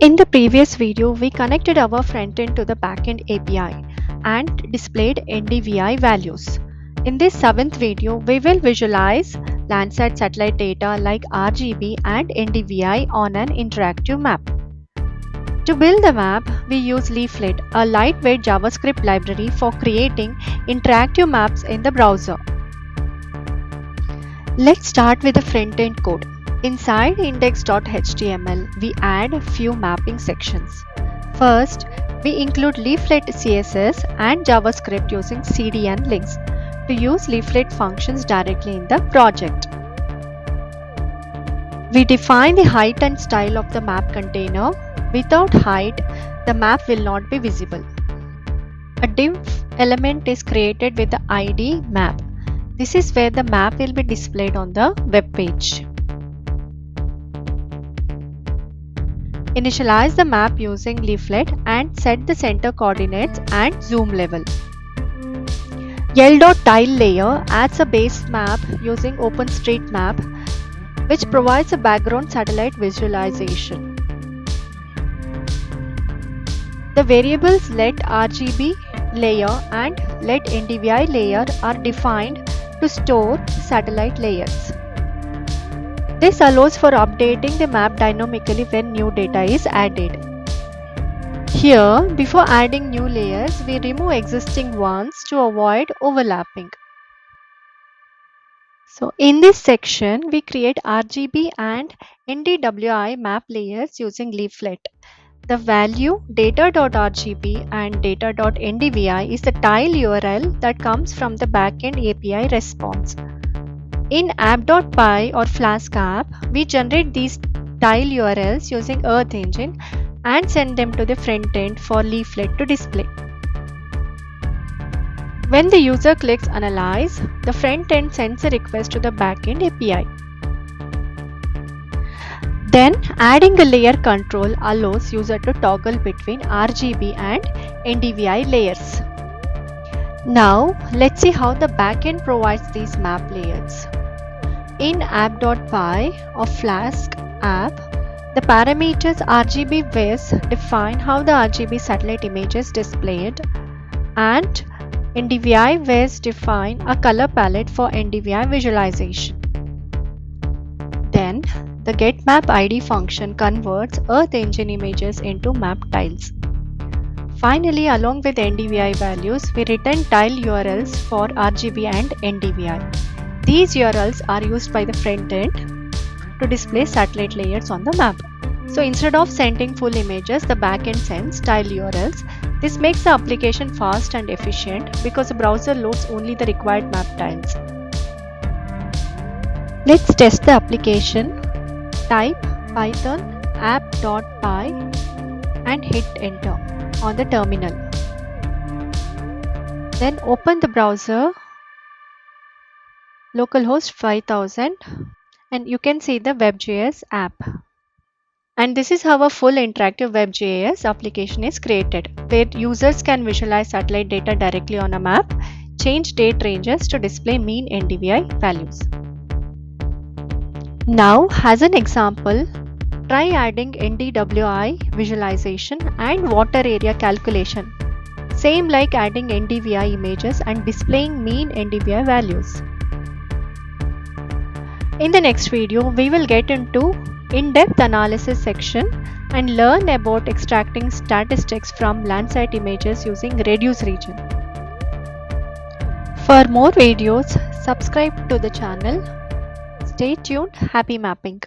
In the previous video, we connected our frontend to the Backend API and displayed NDVI values. In this 7th video, we will visualize Landsat satellite data like RGB and NDVI on an interactive map. To build the map, we use Leaflet, a lightweight JavaScript library for creating interactive maps in the browser. Let's start with the front-end code. Inside index.html, we add a few mapping sections. First, we include Leaflet CSS and JavaScript using CDN links to use Leaflet functions directly in the project. We define the height and style of the map container. Without height, the map will not be visible. A div element is created with the ID map. This is where the map will be displayed on the web page. Initialize the map using Leaflet and set the center coordinates and zoom level. L.tile layer adds a base map using OpenStreetMap, which provides a background satellite visualization. The variables let RGB layer and let NDVI layer are defined to store satellite layers. This allows for updating the map dynamically when new data is added. Here, before adding new layers, we remove existing ones to avoid overlapping. So in this section, we create RGB and NDWI map layers using Leaflet. The value data.rgb and data.ndvi is the tile URL that comes from the Backend API response. In app.py or Flask app, we generate these tile URLs using Earth Engine and send them to the front end for Leaflet to display. When the user clicks Analyze, the front end sends a request to the Backend API. Then, adding a layer control allows user to toggle between RGB and NDVI layers. Now, let's see how the backend provides these map layers. In app.py or Flask app, the parameters RGB Viz define how the RGB satellite image is displayed, and NDVI Viz define a color palette for NDVI visualization. Then, the getMapID function converts Earth Engine images into map tiles. Finally, along with NDVI values, we return tile URLs for RGB and NDVI. These URLs are used by the front end to display satellite layers on the map. So instead of sending full images, the backend sends tile URLs. This makes the application fast and efficient because the browser loads only the required map tiles. Let's test the application. Type python app.py and hit enter on the terminal. Then open the browser, localhost 5000, and you can see the WebGIS app. And this is how a full interactive WebGIS application is created, where users can visualize satellite data directly on a map, change date ranges to display mean NDVI values. Now, as an example, try adding NDWI visualization and water area calculation. Same like adding NDVI images and displaying mean NDVI values. In the next video, we will get into in-depth analysis section and learn about extracting statistics from Landsat images using reduceRegion. For more videos, subscribe to the channel. Stay tuned. Happy mapping.